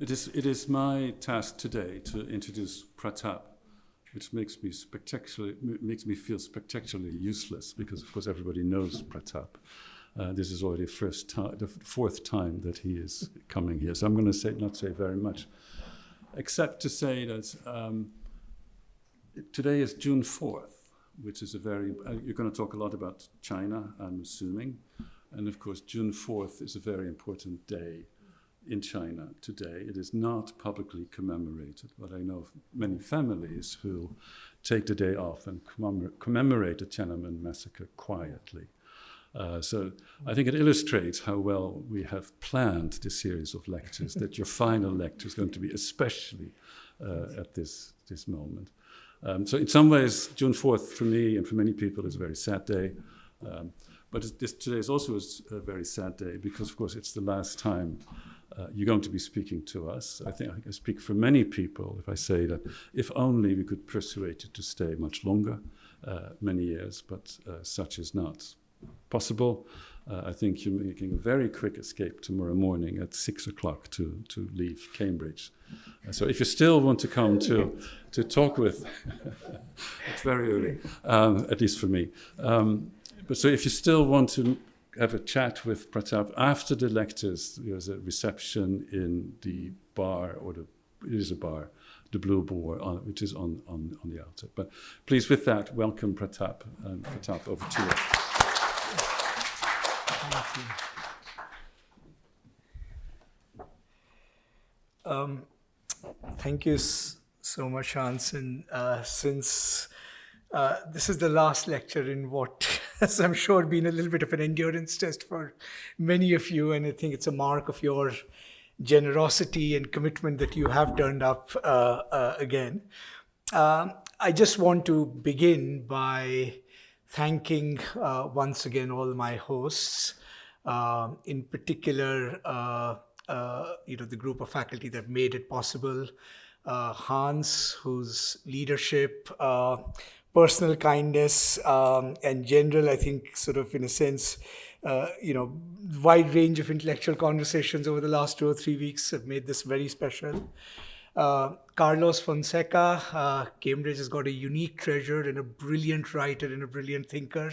It is my task today to introduce Pratab, which makes me feel spectacularly useless because, of course, everybody knows Pratab. This is already the fourth time that he is coming here, so I'm going to not say very much, except to say that today is June 4th, which is you're going to talk a lot about China, I'm assuming, and of course June 4th is a very important day in China today. It is not publicly commemorated, but I know of many families who take the day off and commemorate the Tiananmen massacre quietly. So I think it illustrates how well we have planned this series of lectures, that your final lecture is going to be especially at this moment. So in some ways, June 4th for me and for many people is a very sad day. But today is also a very sad day because, of course, it's the last time you're going to be speaking to us. I think I speak for many people if I say that if only we could persuade you to stay much longer, many years, but such is not possible. I think you're making a very quick escape tomorrow morning at 6 o'clock to leave Cambridge. So if you still want to come to talk with, it's very early, at least for me. But so if you still want to have a chat with Pratab after the lectures, there's a reception in the bar, it is a bar, the Blue Boar, which is on the outside. But please, with that, welcome Pratab. And Pratab, over to you. Thank you so much, Hans. And since this is the last lecture in what has, I'm sure, been a little bit of an endurance test for many of you, and I think it's a mark of your generosity and commitment that you have turned up again. I just want to begin by thanking once again all my hosts, in particular, the group of faculty that made it possible. Hans, whose leadership, personal kindness, and general, I think, sort of in a sense, wide range of intellectual conversations over the last 2 or 3 weeks have made this very special. Carlos Fonseca, Cambridge has got a unique treasure and a brilliant writer and a brilliant thinker.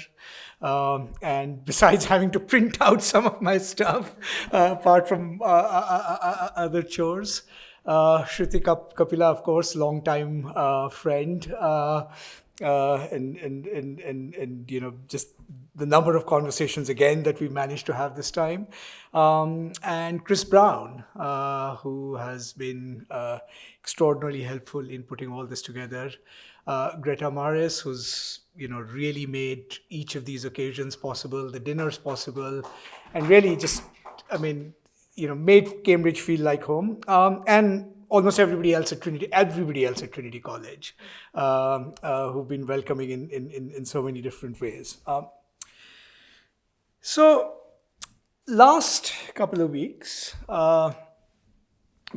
And besides having to print out some of my stuff, apart from other chores, Shruti Kapila, of course, longtime friend, and just the number of conversations again that we managed to have this time, and Chris Brown, who has been extraordinarily helpful in putting all this together, Greta Maris, who's really made each of these occasions possible, the dinners possible, and really just made Cambridge feel like home, and almost everybody else at Trinity College, who've been welcoming in so many different ways. So last couple of weeks,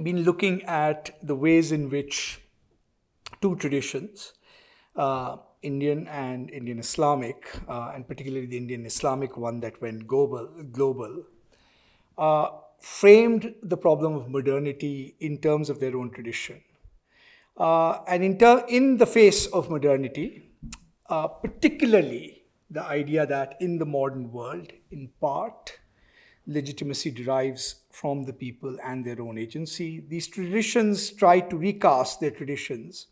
been looking at the ways in which two traditions, Indian and Indian Islamic, and particularly the Indian Islamic one that went global, framed the problem of modernity in terms of their own tradition. And in the face of modernity, particularly the idea that in the modern world, in part, legitimacy derives from the people and their own agency. These traditions try to recast their traditions,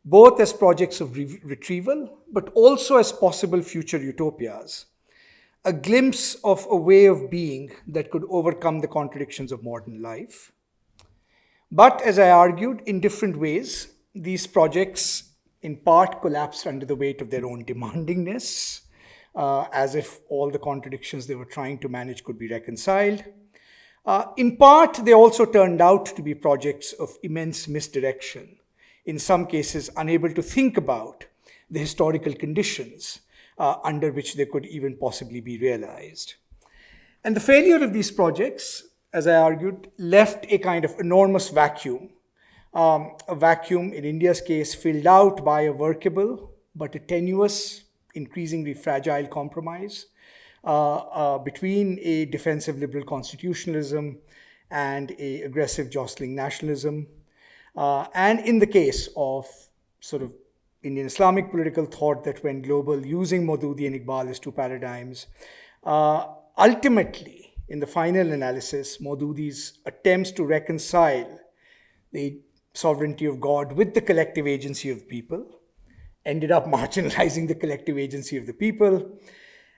both as projects of retrieval, but also as possible future utopias, a glimpse of a way of being that could overcome the contradictions of modern life. But as I argued, in different ways, these projects in part collapsed under the weight of their own demandingness, as if all the contradictions they were trying to manage could be reconciled. In part, they also turned out to be projects of immense misdirection, in some cases unable to think about the historical conditions under which they could even possibly be realized. And the failure of these projects, as I argued, left a kind of enormous vacuum, a vacuum in India's case filled out by a workable but a tenuous, increasingly fragile compromise between a defensive liberal constitutionalism and a aggressive jostling nationalism. And in the case of sort of Indian Islamic political thought that went global, using Maududi and Iqbal as two paradigms, ultimately, in the final analysis, Maududi's attempts to reconcile the sovereignty of God with the collective agency of people ended up marginalizing the collective agency of the people.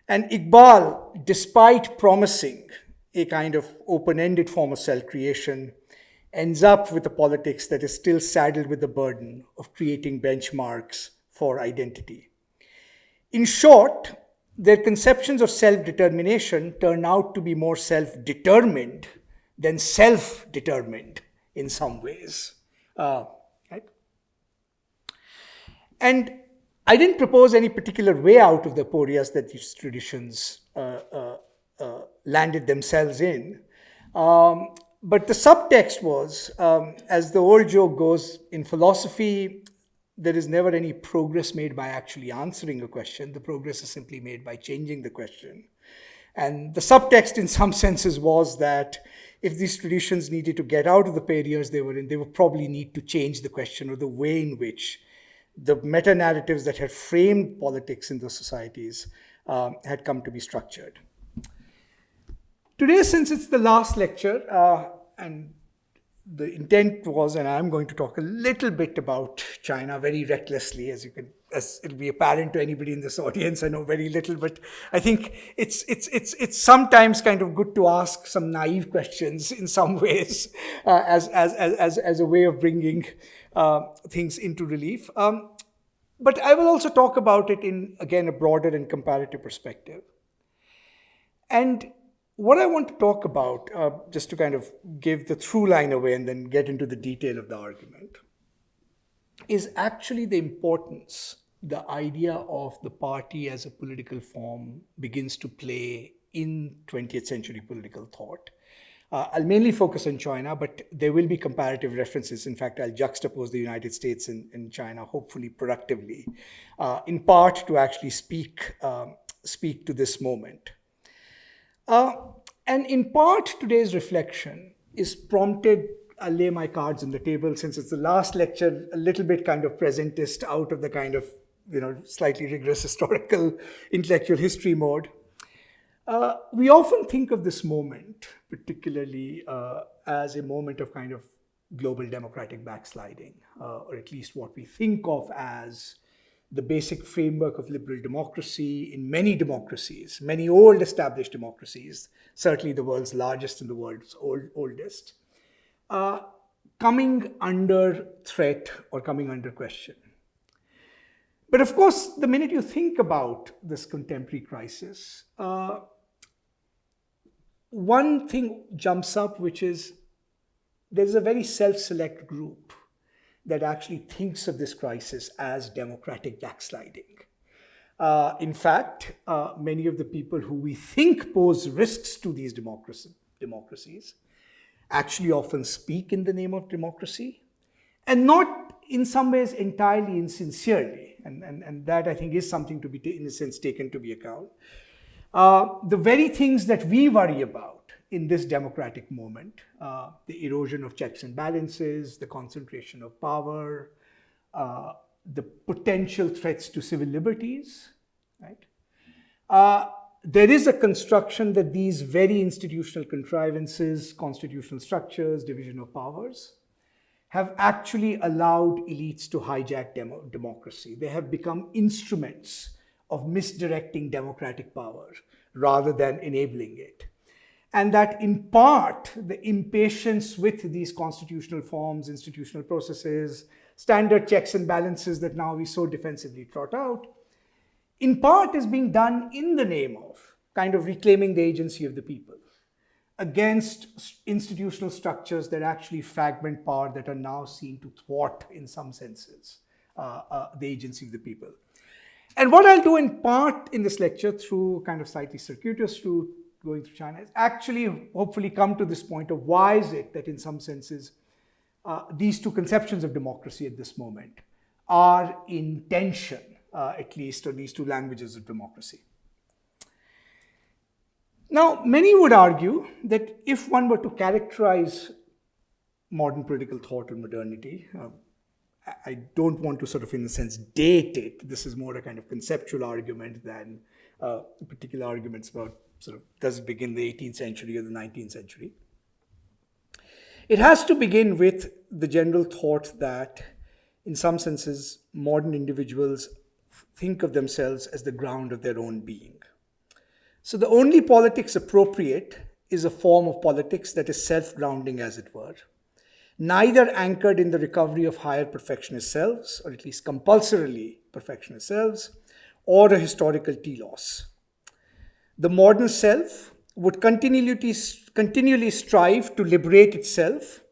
And Iqbal, despite promising a kind of open-ended form of self-creation, ends up with a politics that is still saddled with the burden of creating benchmarks for identity. In short, their conceptions of self-determination turn out to be more self-determined than self-determined in some ways. Right? And I didn't propose any particular way out of the aporias that these traditions landed themselves in. But the subtext was, as the old joke goes, in philosophy, there is never any progress made by actually answering a question. The progress is simply made by changing the question. And the subtext in some senses was that if these traditions needed to get out of the periods they were in, they would probably need to change the question or the way in which the meta-narratives that had framed politics in those societies had come to be structured. Today, since it's the last lecture, and the intent was, and I'm going to talk a little bit about China very recklessly, as it'll be apparent to anybody in this audience. I know very little, but I think it's sometimes kind of good to ask some naive questions in some ways, as a way of bringing things into relief. But I will also talk about it in, again, a broader and comparative perspective. And what I want to talk about, just to kind of give the through line away and then get into the detail of the argument, is actually the importance the idea of the party as a political form begins to play in 20th century political thought. I'll mainly focus on China, but there will be comparative references. In fact, I'll juxtapose the United States and China, hopefully productively, in part to actually speak to this moment. And in part, today's reflection is prompted, I'll lay my cards on the table since it's the last lecture, a little bit kind of presentist out of the kind of, slightly rigorous historical intellectual history mode. We often think of this moment, particularly as a moment of kind of global democratic backsliding, or at least what we think of as the basic framework of liberal democracy in many democracies, many old established democracies, certainly the world's largest and the world's oldest, coming under threat or coming under question. But of course, the minute you think about this contemporary crisis, one thing jumps up, which is there's a very self-select group that actually thinks of this crisis as democratic backsliding. In fact, many of the people who we think pose risks to these democracies actually often speak in the name of democracy, and not in some ways entirely insincerely. And that, I think, is something to be, in a sense, taken to be account. The very things that we worry about in this democratic moment, the erosion of checks and balances, the concentration of power, the potential threats to civil liberties, right? There is a construction that these very institutional contrivances, constitutional structures, division of powers, have actually allowed elites to hijack democracy. They have become instruments of misdirecting democratic power rather than enabling it. And that in part, the impatience with these constitutional forms, institutional processes, standard checks and balances that now we so defensively trot out, in part is being done in the name of kind of reclaiming the agency of the people against institutional structures that actually fragment power, that are now seen to thwart, in some senses, the agency of the people. And what I'll do in part in this lecture, through kind of slightly circuitous route going through China, is actually hopefully come to this point of why is it that in some senses these two conceptions of democracy at this moment are in tension, at least, or these two languages of democracy. Now, many would argue that if one were to characterize modern political thought or modernity, I don't want to sort of, in a sense, date it. This is more a kind of conceptual argument than particular arguments about sort of does it begin the 18th century or the 19th century. It has to begin with the general thought that, in some senses, modern individuals think of themselves as the ground of their own being. So the only politics appropriate is a form of politics that is self-grounding, as it were, neither anchored in the recovery of higher perfectionist selves, or at least compulsorily perfectionist selves, or a historical telos. The modern self would continually strive to liberate itself,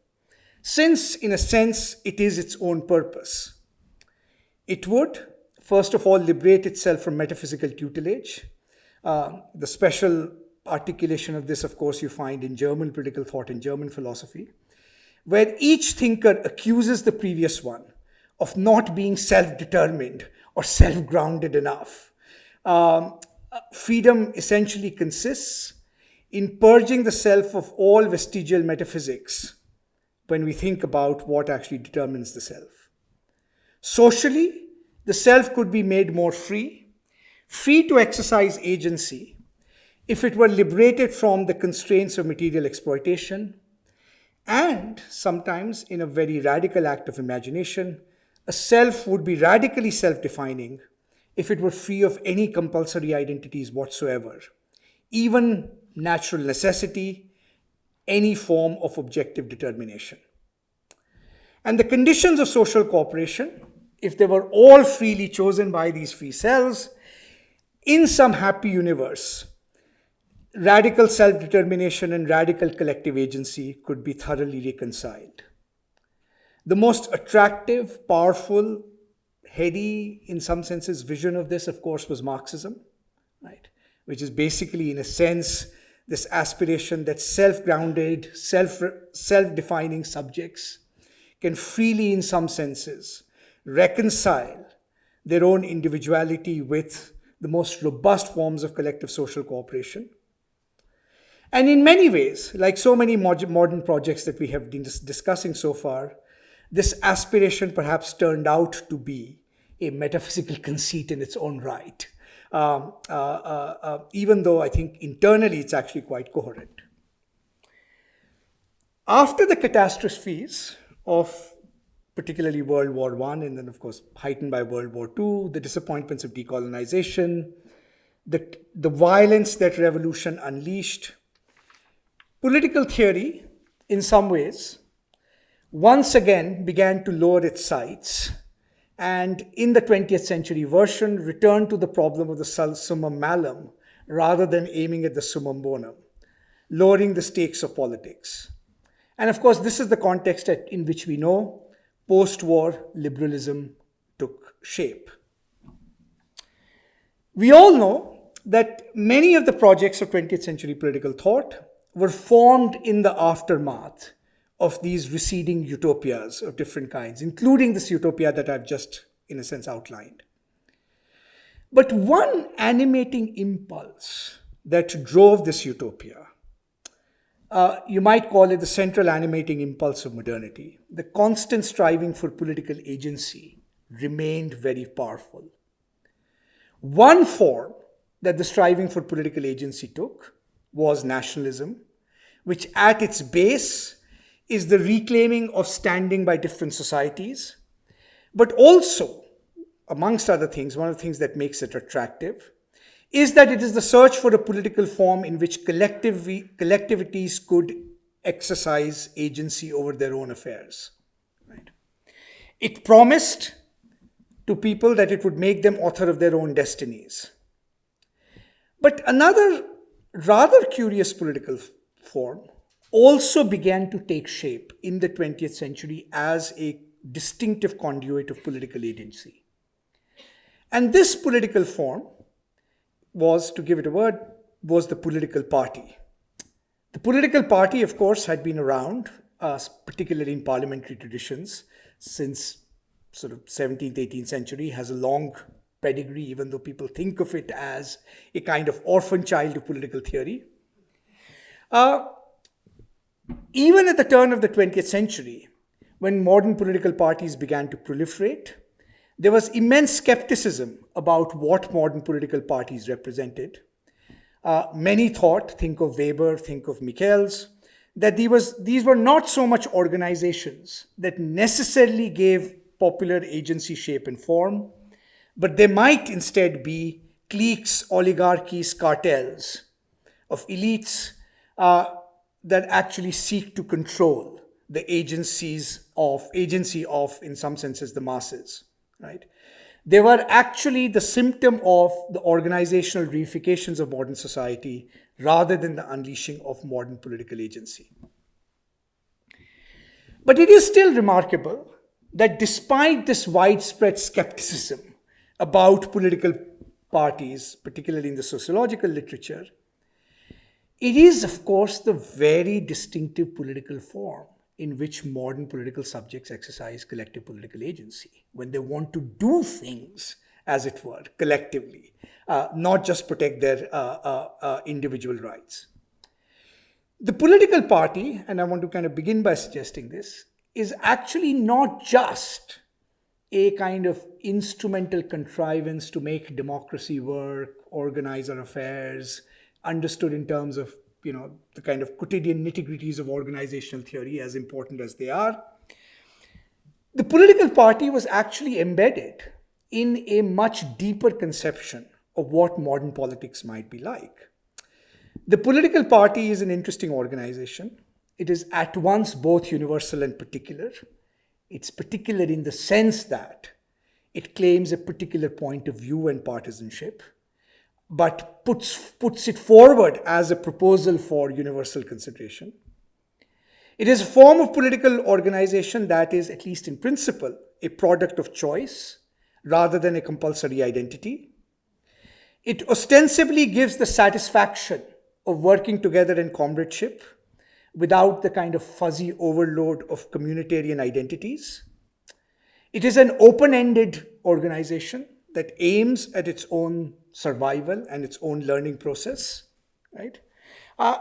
since, in a sense, it is its own purpose. It would, first of all, liberate itself from metaphysical tutelage. The special articulation of this, of course, you find in German political thought and German philosophy, where each thinker accuses the previous one of not being self-determined or self-grounded enough. Freedom essentially consists in purging the self of all vestigial metaphysics when we think about what actually determines the self. Socially, the self could be made more free to exercise agency if it were liberated from the constraints of material exploitation, and sometimes, in a very radical act of imagination, a self would be radically self-defining if it were free of any compulsory identities whatsoever, even natural necessity, any form of objective determination. And the conditions of social cooperation, if they were all freely chosen by these free selves, in some happy universe, radical self-determination and radical collective agency could be thoroughly reconciled. The most attractive, powerful, heady, in some senses, vision of this, of course, was Marxism, right? Which is basically, in a sense, this aspiration that self-grounded, self-defining subjects can freely, in some senses, reconcile their own individuality with the most robust forms of collective social cooperation. And in many ways, like so many modern projects that we have been discussing so far, this aspiration perhaps turned out to be a metaphysical conceit in its own right, even though I think internally it's actually quite coherent. After the catastrophes of particularly World War I, and then of course heightened by World War II, the disappointments of decolonization, the violence that revolution unleashed, political theory, in some ways, once again began to lower its sights, and in the 20th century version, returned to the problem of the summum malum rather than aiming at the summum bonum, lowering the stakes of politics. And of course, this is the context in which we know post-war liberalism took shape. We all know that many of the projects of 20th century political thought were formed in the aftermath of these receding utopias of different kinds, including this utopia that I've just, in a sense, outlined. But one animating impulse that drove this utopia, you might call it the central animating impulse of modernity, the constant striving for political agency, remained very powerful. One form that the striving for political agency took was nationalism, which at its base is the reclaiming of standing by different societies, but also, amongst other things, one of the things that makes it attractive is that it is the search for a political form in which collectivities could exercise agency over their own affairs. Right? It promised to people that it would make them author of their own destinies. But another rather curious political form also began to take shape in the 20th century as a distinctive conduit of political agency. And this political form was, to give it a word, was the political party. The political party, of course, had been around, particularly in parliamentary traditions, since sort of 17th, 18th century, has a long pedigree, even though people think of it as a kind of orphan child of political theory. Uh, Even at the turn of the 20th century, when modern political parties began to proliferate, there was immense skepticism about what modern political parties represented. Many thought, think of Weber, think of Michels, that these were not so much organizations that necessarily gave popular agency shape and form, but they might instead be cliques, oligarchies, cartels of elites that actually seek to control the agency of, in some senses, the masses, right? They were actually the symptom of the organizational reifications of modern society rather than the unleashing of modern political agency. But it is still remarkable that despite this widespread skepticism about political parties, particularly in the sociological literature, it is, of course, the very distinctive political form in which modern political subjects exercise collective political agency, when they want to do things, as it were, collectively, not just protect their individual rights. The political party, and I want to kind of begin by suggesting this, is actually not just a kind of instrumental contrivance to make democracy work, organize our affairs, understood in terms of, the kind of quotidian nitty-gritties of organizational theory, as important as they are. The political party was actually embedded in a much deeper conception of what modern politics might be like. The political party is an interesting organization. It is at once both universal and particular. It's particular in the sense that it claims a particular point of view and partisanship, but puts it forward as a proposal for universal consideration. It is a form of political organization that is, at least in principle, a product of choice rather than a compulsory identity. It ostensibly gives the satisfaction of working together in comradeship without the kind of fuzzy overload of communitarian identities. It is an open-ended organization that aims at its own survival and its own learning process, right?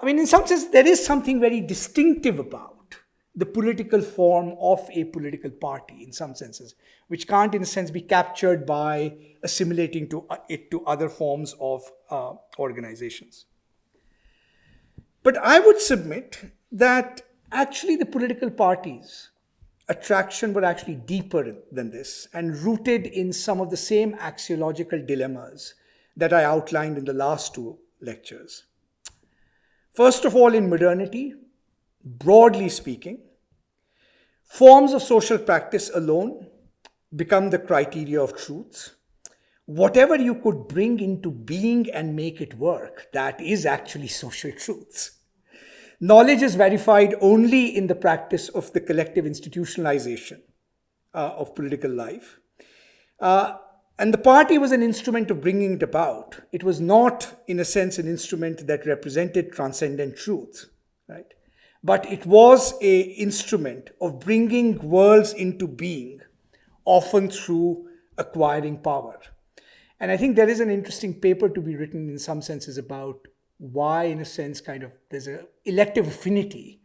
In some sense, there is something very distinctive about the political form of a political party, in some senses, which can't, in a sense, be captured by assimilating it to other forms of organizations. But I would submit that actually the political parties' attraction were actually deeper than this and rooted in some of the same axiological dilemmas that I outlined in the last two lectures. First of all, in modernity, broadly speaking, forms of social practice alone become the criteria of truth. Whatever you could bring into being and make it work, that is actually social truths. Knowledge is verified only in the practice of the collective institutionalization of political life. And the party was an instrument of bringing it about. It was not, in a sense, an instrument that represented transcendent truth, right? But it was an instrument of bringing worlds into being, often through acquiring power. And I think there is an interesting paper to be written in some senses about why, in a sense, there's an elective affinity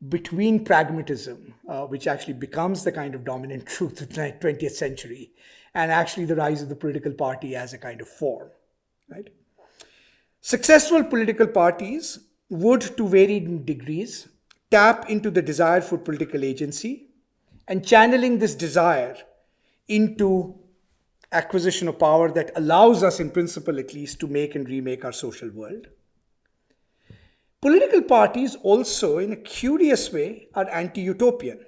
between pragmatism, which actually becomes the kind of dominant truth of the 20th century, and actually the rise of the political party as a kind of form, right? Successful political parties would, to varying degrees, tap into the desire for political agency and channeling this desire into acquisition of power that allows us, in principle at least, to make and remake our social world. Political parties also, in a curious way, are anti-utopian.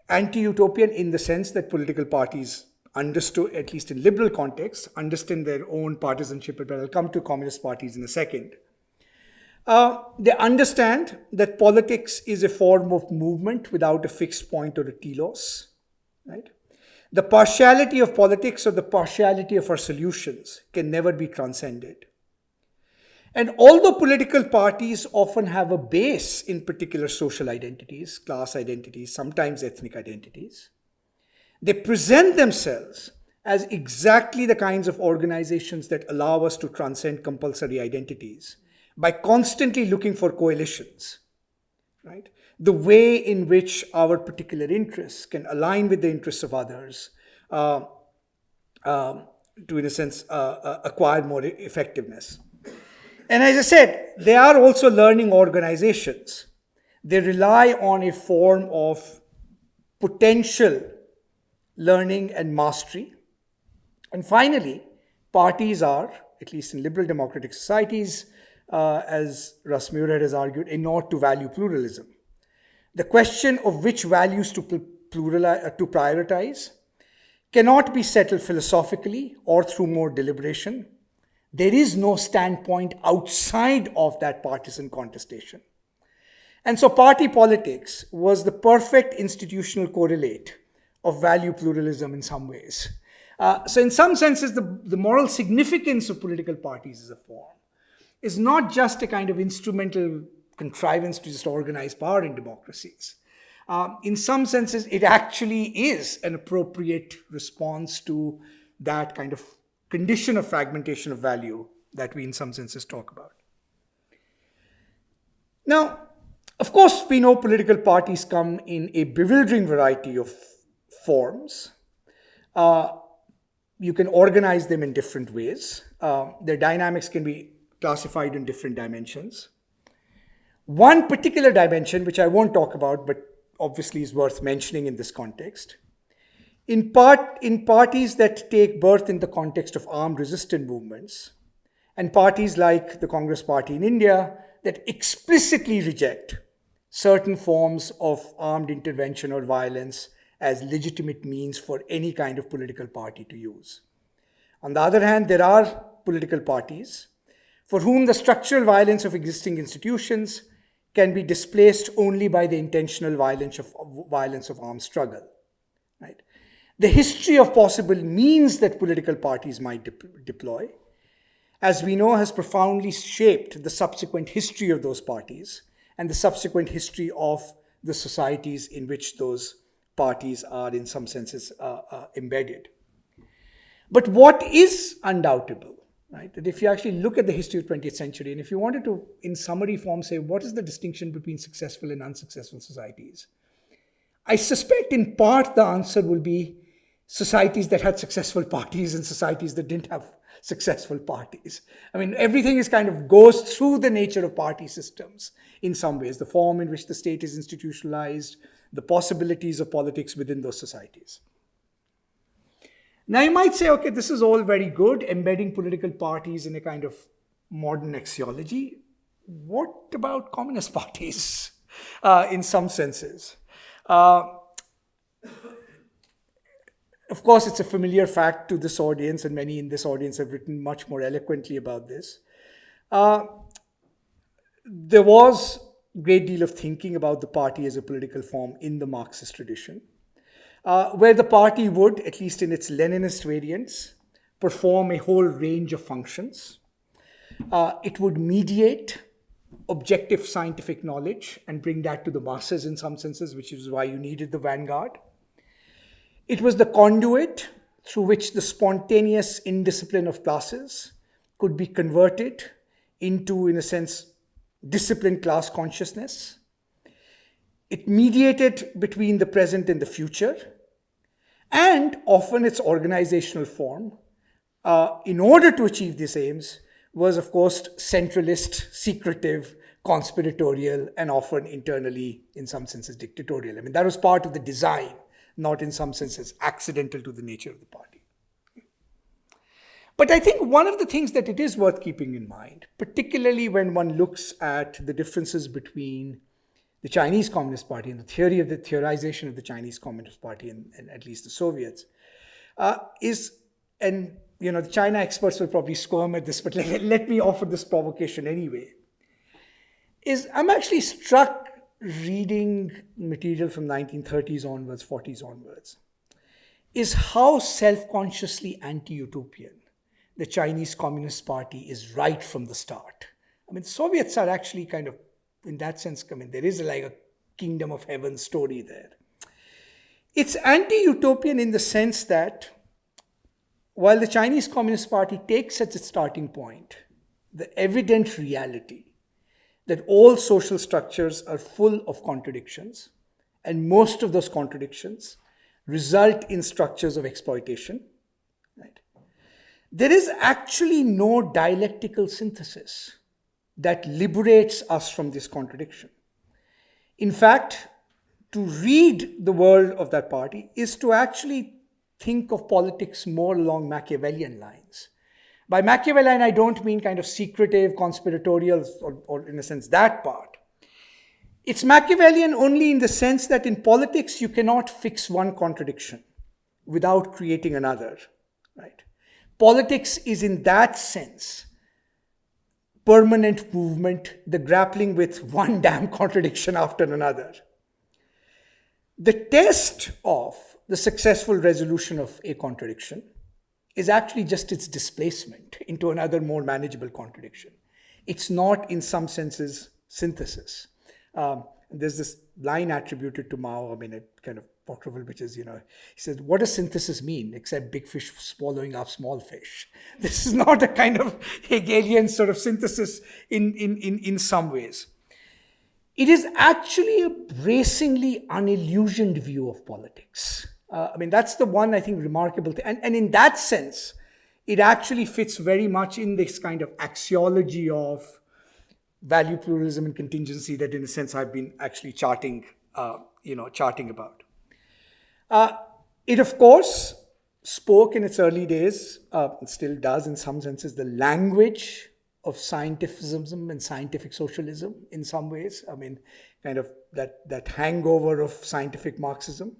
Anti-utopian in the sense that political parties understood, at least in liberal contexts, understand their own partisanship, but I'll come to communist parties in a second. They understand that politics is a form of movement without a fixed point or a telos, right? The partiality of politics or the partiality of our solutions can never be transcended. And although political parties often have a base in particular social identities, class identities, sometimes ethnic identities, they present themselves as exactly the kinds of organizations that allow us to transcend compulsory identities by constantly looking for coalitions, right? The way in which our particular interests can align with the interests of others to, in a sense, acquire more effectiveness. And as I said, they are also learning organizations. They rely on a form of potential learning and mastery. And finally, parties are, at least in liberal democratic societies, as Russ Muirhead has argued, a nod to value pluralism. The question of which values to prioritize cannot be settled philosophically or through more deliberation. There is no standpoint outside of that partisan contestation. And so party politics was the perfect institutional correlate of value pluralism in some ways. So in some senses, the moral significance of political parties as a form is not just a kind of instrumental contrivance to just organize power in democracies. In some senses, it actually is an appropriate response to that kind of condition of fragmentation of value that we in some senses talk about. Now, of course, we know political parties come in a bewildering variety of forms. You can organize them in different ways. Their dynamics can be classified in different dimensions. One particular dimension, which I won't talk about, but obviously is worth mentioning in this context, in parties that take birth in the context of armed resistance movements, and parties like the Congress Party in India that explicitly reject certain forms of armed intervention or violence as legitimate means for any kind of political party to use. On the other hand, there are political parties for whom the structural violence of existing institutions can be displaced only by the intentional violence of armed struggle. Right? The history of possible means that political parties might deploy, as we know, has profoundly shaped the subsequent history of those parties and the subsequent history of the societies in which those parties are in some senses embedded. But what is undoubtable, right, that if you actually look at the history of the 20th century, and if you wanted to, in summary form, say what is the distinction between successful and unsuccessful societies, I suspect in part the answer will be societies that had successful parties and societies that didn't have successful parties. I mean, everything is kind of goes through the nature of party systems in some ways, the form in which the state is institutionalized, the possibilities of politics within those societies. Now you might say, okay, this is all very good, embedding political parties in a kind of modern axiology. What about communist parties in some senses? Of course, it's a familiar fact to this audience, and many in this audience have written much more eloquently about this. There was a great deal of thinking about the party as a political form in the Marxist tradition, where the party would, at least in its Leninist variants, perform a whole range of functions. It would mediate objective scientific knowledge and bring that to the masses in some senses, which is why you needed the vanguard. It was the conduit through which the spontaneous indiscipline of classes could be converted into, in a sense, disciplined class consciousness. It mediated between the present and the future, and often its organizational form, in order to achieve these aims, was, of course, centralist, secretive, conspiratorial, and often internally, in some senses, dictatorial. I mean, that was part of the design, not in some senses accidental to the nature of the party. But I think one of the things that it is worth keeping in mind, particularly when one looks at the differences between the Chinese Communist Party and the theorization of the Chinese Communist Party and at least the Soviets, is, and the China experts will probably squirm at this, but let me offer this provocation anyway, is I'm actually struck reading material from 1930s onwards, 40s onwards, is how self-consciously anti-utopian the Chinese Communist Party is right from the start. I mean, the Soviets are actually kind of, in that sense, I mean, there is like a kingdom of heaven story there. It's anti-utopian in the sense that while the Chinese Communist Party takes as its starting point the evident reality that all social structures are full of contradictions, and most of those contradictions result in structures of exploitation, right? There is actually no dialectical synthesis that liberates us from this contradiction. In fact, to read the world of that party is to actually think of politics more along Machiavellian lines. By Machiavellian, I don't mean kind of secretive, conspiratorial, or in a sense that part. It's Machiavellian only in the sense that in politics, you cannot fix one contradiction without creating another, right? Politics is in that sense permanent movement, the grappling with one damn contradiction after another. The test of the successful resolution of a contradiction is actually just its displacement into another more manageable contradiction. It's not, in some senses, synthesis. There's this line attributed to Mao, a kind of apocryphal, which is, he says, what does synthesis mean except big fish swallowing up small fish? This is not a kind of Hegelian sort of synthesis in some ways. It is actually a bracingly unillusioned view of politics. That's the one, I think, remarkable thing. And in that sense, it actually fits very much in this kind of axiology of value pluralism and contingency that, in a sense, I've been actually charting about. It, of course, spoke in its early days, it still does in some senses, the language of scientificism and scientific socialism in some ways. Kind of that hangover of scientific Marxism.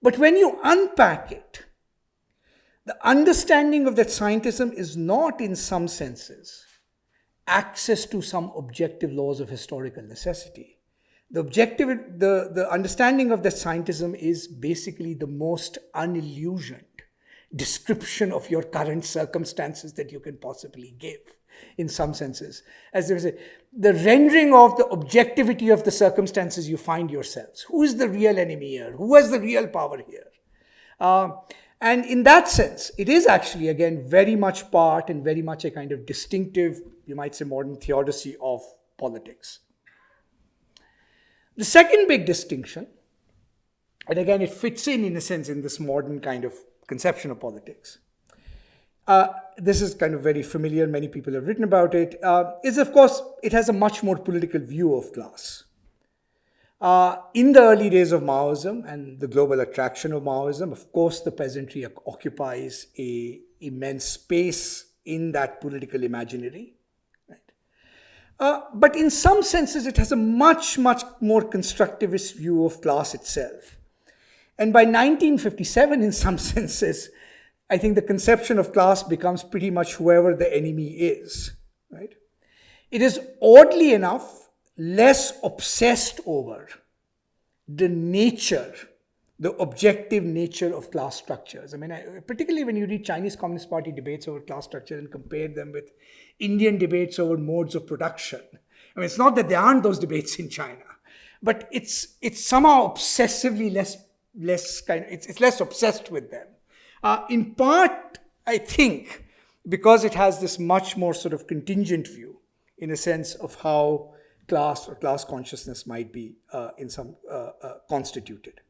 But when you unpack it, the understanding of that scientism is not, in some senses, access to some objective laws of historical necessity. The understanding of that scientism is basically the most unillusioned description of your current circumstances that you can possibly give, in some senses. As there is the rendering of the objectivity of the circumstances you find yourselves. Who is the real enemy here? Who has the real power here? And in that sense, it is actually, again, very much part and very much a kind of distinctive, you might say, modern theodicy of politics. The second big distinction, and again, it fits in a sense, in this modern kind of conception of politics. This is kind of very familiar, many people have written about it, is, of course, it has a much more political view of class. In the early days of Maoism and the global attraction of Maoism, of course, the peasantry occupies an immense space in that political imaginary. Right? But in some senses, it has a much, much more constructivist view of class itself. And by 1957, in some senses, I think the conception of class becomes pretty much whoever the enemy is. Right? It is, oddly enough, less obsessed over the nature, the objective nature of class structures. Particularly when you read Chinese Communist Party debates over class structure and compare them with Indian debates over modes of production. It's not that there aren't those debates in China, but it's somehow obsessively it's less obsessed with them. In part, I think, because it has this much more sort of contingent view, in a sense of how class or class consciousness might be constituted.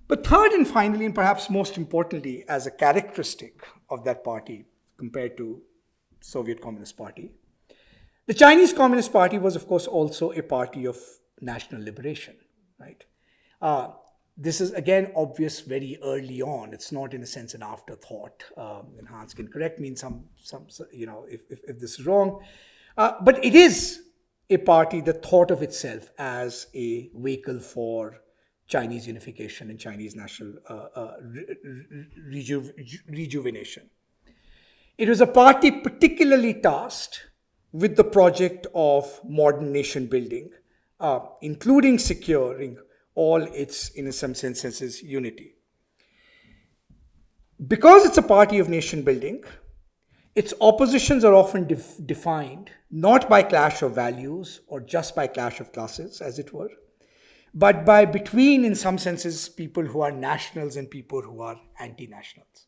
But third and finally, and perhaps most importantly, as a characteristic of that party compared to Soviet Communist Party, the Chinese Communist Party was, of course, also a party of national liberation. Right? This is, again, obvious very early on. It's not, in a sense, an afterthought. And Hans can correct me in some if this is wrong. But it is a party that thought of itself as a vehicle for Chinese unification and Chinese national rejuvenation. It was a party particularly tasked with the project of modern nation building, including securing all its, in some senses, unity. Because it's a party of nation building, its oppositions are often defined not by clash of values or just by clash of classes, as it were, but by between, in some senses, people who are nationals and people who are anti-nationals.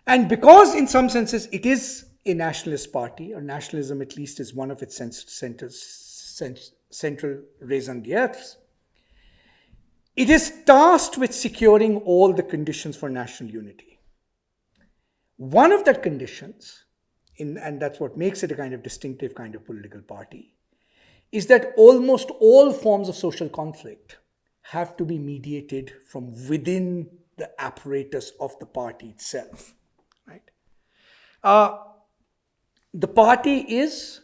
And because, in some senses, it is a nationalist party, or nationalism at least is one of its central raison d'etre, it is tasked with securing all the conditions for national unity. One of the conditions, and that's what makes it a kind of distinctive kind of political party, is that almost all forms of social conflict have to be mediated from within the apparatus of the party itself. Right? The party is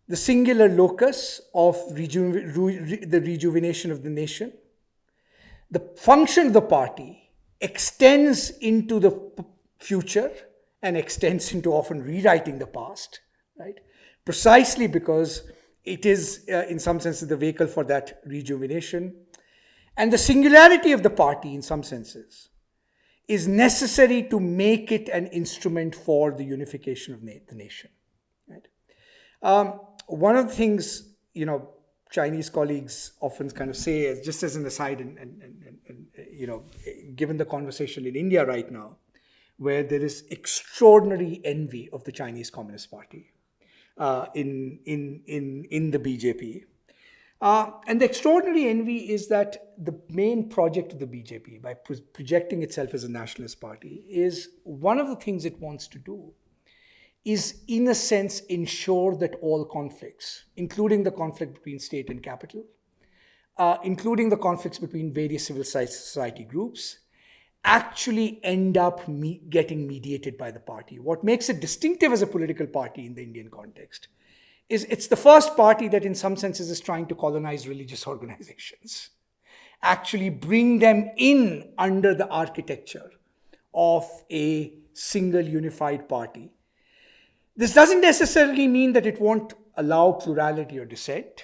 the singular locus of the rejuvenation of the nation. The function of the party extends into the future and extends into often rewriting the past, right? Precisely because it is, in some senses, the vehicle for that rejuvenation. And the singularity of the party, in some senses, is necessary to make it an instrument for the unification of the nation. Right? One of the things, Chinese colleagues often kind of say, just as an aside, and given the conversation in India right now, where there is extraordinary envy of the Chinese Communist Party in the BJP. And the extraordinary envy is that the main project of the BJP, by projecting itself as a nationalist party, is one of the things it wants to do is, in a sense, ensure that all conflicts, including the conflict between state and capital, including the conflicts between various civil society groups, actually end up getting mediated by the party. What makes it distinctive as a political party in the Indian context is it's the first party that in some senses is trying to colonize religious organizations, actually bring them in under the architecture of a single unified party. This doesn't necessarily mean that it won't allow plurality or dissent,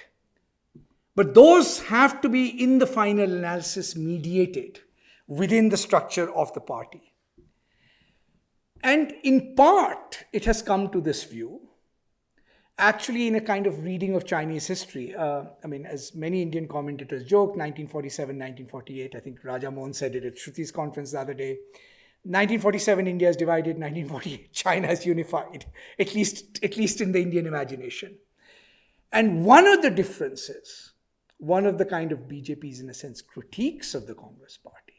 but those have to be, in the final analysis, mediated within the structure of the party. And in part, it has come to this view, actually in a kind of reading of Chinese history. As many Indian commentators joke, 1947, 1948, I think Raja Mohan said it at Shruti's conference the other day, 1947, India is divided, 1948, China is unified, at least in the Indian imagination. And one of the differences, one of the kind of BJP's, in a sense, critiques of the Congress Party,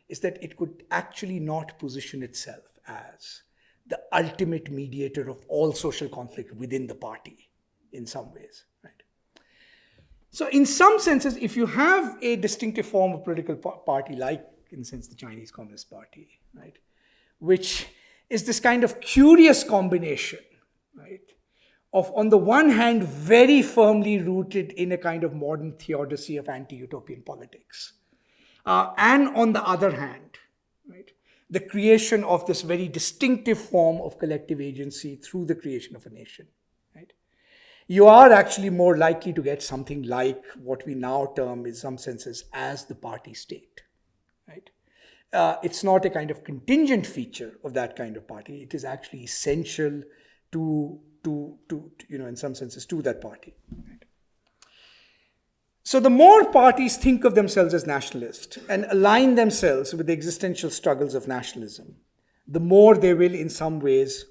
is that it could actually not position itself as the ultimate mediator of all social conflict within the party, in some ways. Right? So in some senses, if you have a distinctive form of political party, like, in a sense, the Chinese Communist Party, right, which is this kind of curious combination, right, of, on the one hand, very firmly rooted in a kind of modern theodicy of anti-utopian politics, and on the other hand, right, the creation of this very distinctive form of collective agency through the creation of a nation. Right? You are actually more likely to get something like what we now term, in some senses, as the party state. Right? It's not a kind of contingent feature of that kind of party. It is actually essential to in some senses, to that party. Right? So the more parties think of themselves as nationalist and align themselves with the existential struggles of nationalism, the more they will, in some ways,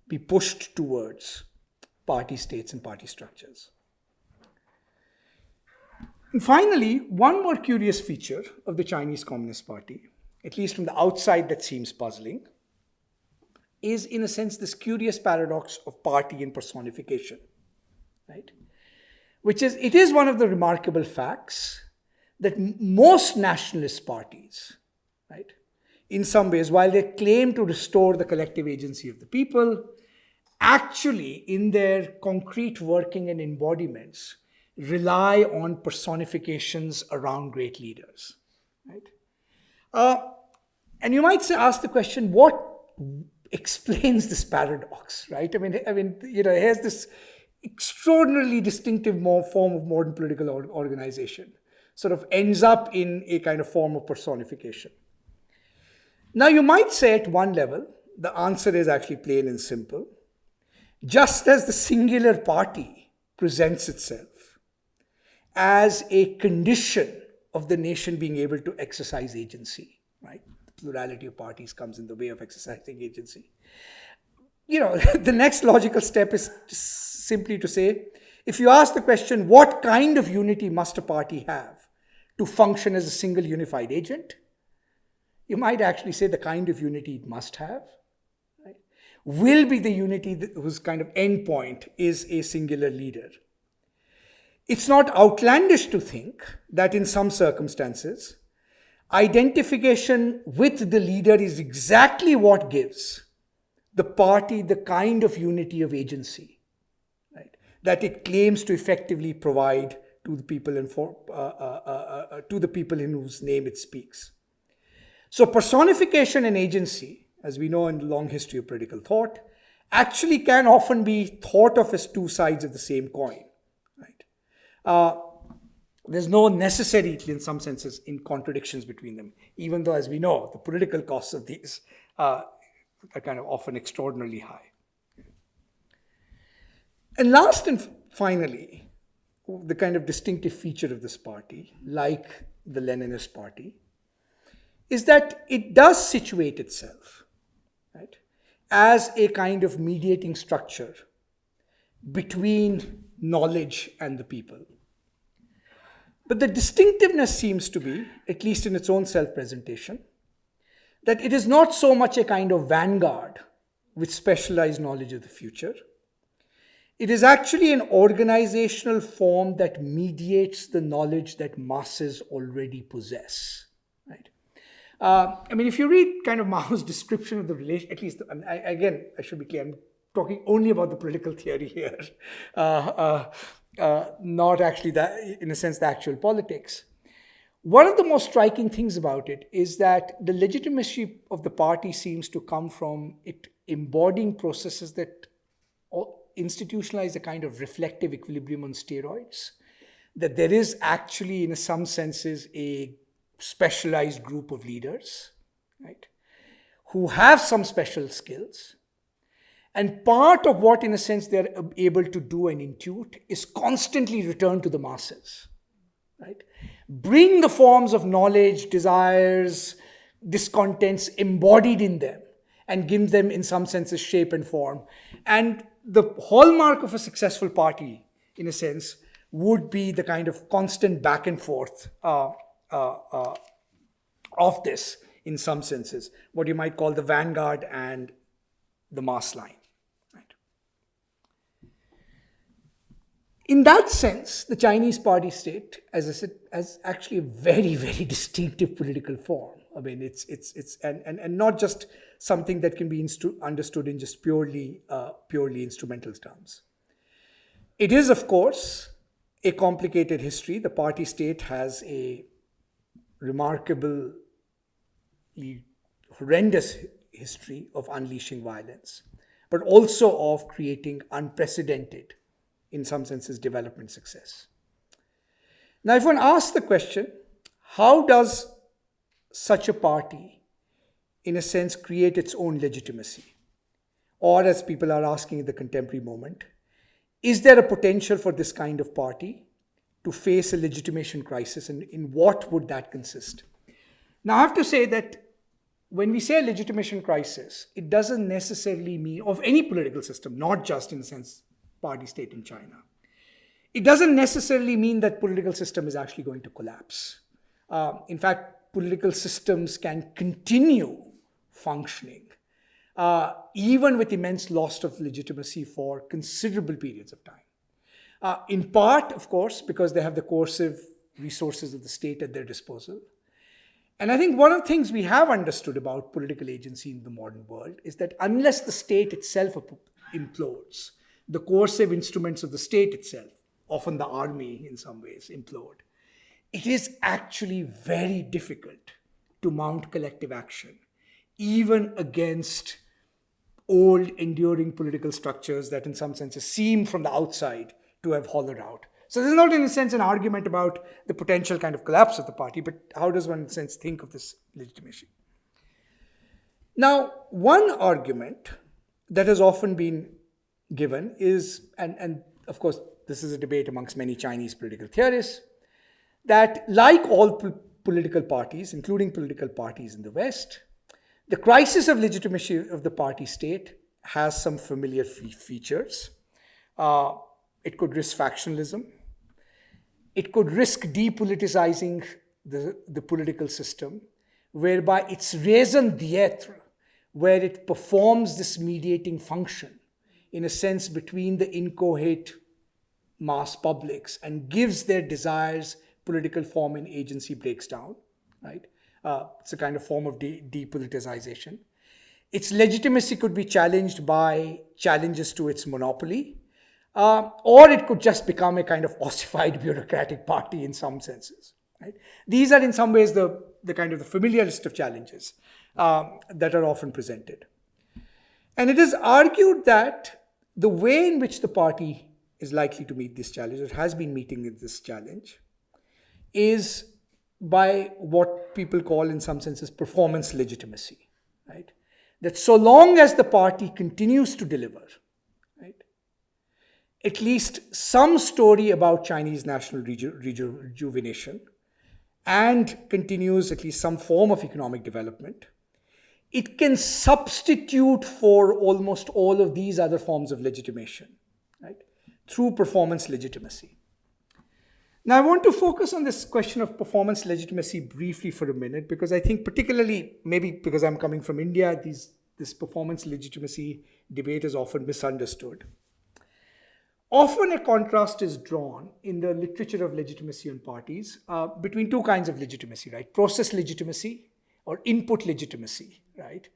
be pushed towards party states and party structures. And finally, one more curious feature of the Chinese Communist Party, at least from the outside that seems puzzling, is, in a sense, this curious paradox of party and personification, right? Which is, it is one of the remarkable facts that most nationalist parties, right, in some ways, while they claim to restore the collective agency of the people, actually, in their concrete working and embodiments, rely on personifications around great leaders, right? And you might ask the question, what explains this paradox, right? Here's this extraordinarily distinctive form of modern political organization, sort of ends up in a kind of form of personification. Now, you might say at one level, the answer is actually plain and simple. Just as the singular party presents itself as a condition of the nation being able to exercise agency, right? The plurality of parties comes in the way of exercising agency. the next logical step is simply to say, if you ask the question, what kind of unity must a party have to function as a single unified agent? You might actually say the kind of unity it must have, right, will be the unity whose kind of endpoint is a singular leader. It's not outlandish to think that in some circumstances, identification with the leader is exactly what gives the party the kind of unity of agency, right, that it claims to effectively provide to the people in whose name it speaks. So personification and agency, as we know in the long history of political thought, actually can often be thought of as two sides of the same coin. Right? There's no necessary, in some senses, in contradictions between them, even though, as we know, the political costs of these are kind of often extraordinarily high. And last and finally, the kind of distinctive feature of this party, like the Leninist party, is that it does situate itself, right, as a kind of mediating structure between knowledge and the people. But the distinctiveness seems to be, at least in its own self-presentation, that it is not so much a kind of vanguard with specialized knowledge of the future. It is actually an organizational form that mediates the knowledge that masses already possess. Right? If you read kind of Mao's description of the relation, at least, I should be clear, I'm talking only about the political theory here, not actually, in a sense, the actual politics. One of the most striking things about it is that the legitimacy of the party seems to come from it embodying processes that institutionalize a kind of reflective equilibrium on steroids, that there is actually, in some senses, a specialized group of leaders, right, who have some special skills. And part of what, in a sense, they're able to do and intuit is constantly return to the masses, right? Bring the forms of knowledge, desires, discontents embodied in them and give them, in some senses, shape and form. And the hallmark of a successful party, in a sense, would be the kind of constant back and forth of this, in some senses, what you might call the vanguard and the mass line. Right? In that sense, the Chinese party state, as I said, has actually a very, very distinctive political form. It's not just something that can be understood in just purely instrumental terms. It is, of course, a complicated history. The party state has a remarkably horrendous history of unleashing violence, but also of creating unprecedented, in some senses, development success. Now, if one asks the question, how does such a party, in a sense, create its own legitimacy? Or, as people are asking in the contemporary moment, is there a potential for this kind of party to face a legitimation crisis, and in what would that consist? Now, I have to say that when we say legitimation crisis, it doesn't necessarily mean, of any political system, not just in the sense party state in China, it doesn't necessarily mean that political system is actually going to collapse. In fact, political systems can continue functioning, even with immense loss of legitimacy for considerable periods of time. In part, of course, because they have the coercive resources of the state at their disposal. And I think one of the things we have understood about political agency in the modern world is that unless the state itself implodes, the coercive instruments of the state itself, often the army in some ways, implode, it is actually very difficult to mount collective action, even against old, enduring political structures that in some senses seem from the outside to have hollowed out. So there's not, in a sense, an argument about the potential kind of collapse of the party, but how does one, in a sense, think of this legitimation? Now, one argument that has often been given is, and of course, this is a debate amongst many Chinese political theorists, that like all political parties, including political parties in the West, the crisis of legitimacy of the party state has some familiar features. It could risk factionalism. It could risk depoliticizing the political system, whereby its raison d'etre, where it performs this mediating function, in a sense, between the inchoate mass publics and gives their desires political form and agency, breaks down, right? It's a kind of form of depoliticization. Its legitimacy could be challenged by challenges to its monopoly, or it could just become a kind of ossified bureaucratic party in some senses, right? These are in some ways the kind of the familiar list of challenges that are often presented. And it is argued that the way in which the party is likely to meet this challenge, or has been meeting this challenge, is by what people call in some senses performance legitimacy, right? That so long as the party continues to deliver, right, at least some story about Chinese national rejuvenation and continues at least some form of economic development, it can substitute for almost all of these other forms of legitimation, right, through performance legitimacy. Now, I want to focus on this question of performance legitimacy briefly for a minute, because I think particularly, maybe because I'm coming from India, this performance legitimacy debate is often misunderstood. Often a contrast is drawn in the literature of legitimacy on parties between two kinds of legitimacy, right? Process legitimacy or input legitimacy, right?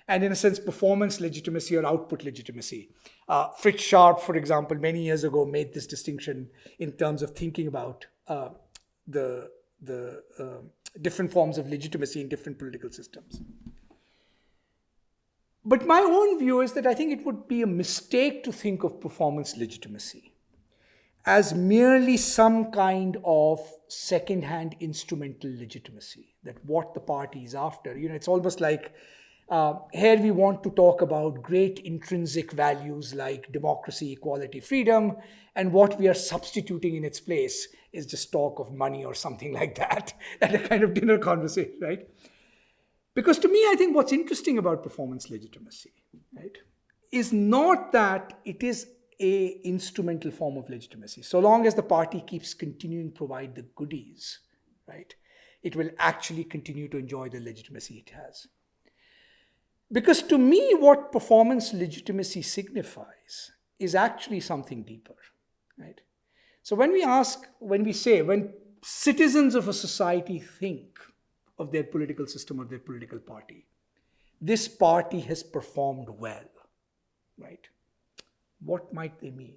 And in a sense, performance legitimacy or output legitimacy. Fritz Sharp, for example, many years ago made this distinction in terms of thinking about the different forms of legitimacy in different political systems. But my own view is that I think it would be a mistake to think of performance legitimacy as merely some kind of second-hand instrumental legitimacy, that what the party is after. You know, it's almost like here we want to talk about great intrinsic values like democracy, equality, freedom, and what we are substituting in its place is just talk of money or something like that at a kind of dinner conversation, right? Because to me, I think what's interesting about performance legitimacy, right, is not that it is a instrumental form of legitimacy. So long as the party keeps continuing to provide the goodies, right, it will actually continue to enjoy the legitimacy it has. Because to me, what performance legitimacy signifies is actually something deeper, right? So when when citizens of a society think of their political system or their political party, this party has performed well, right? What might they mean?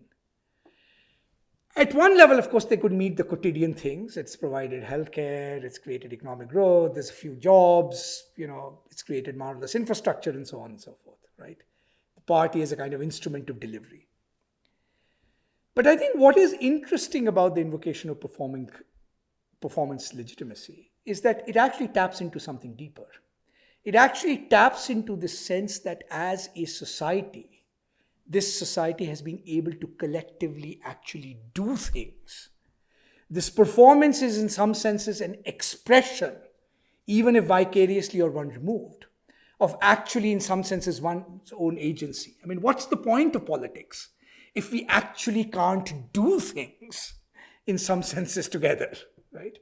At one level, of course, they could mean the quotidian things. It's provided healthcare, it's created economic growth, there's a few jobs, it's created marvelous infrastructure and so on and so forth, right? The party is a kind of instrument of delivery. But I think what is interesting about the invocation of performance legitimacy is that it actually taps into something deeper. It actually taps into the sense that as a society, this society has been able to collectively actually do things. This performance is in some senses an expression, even if vicariously or one removed, of actually in some senses one's own agency. I mean, what's the point of politics if we actually can't do things in some senses together, right?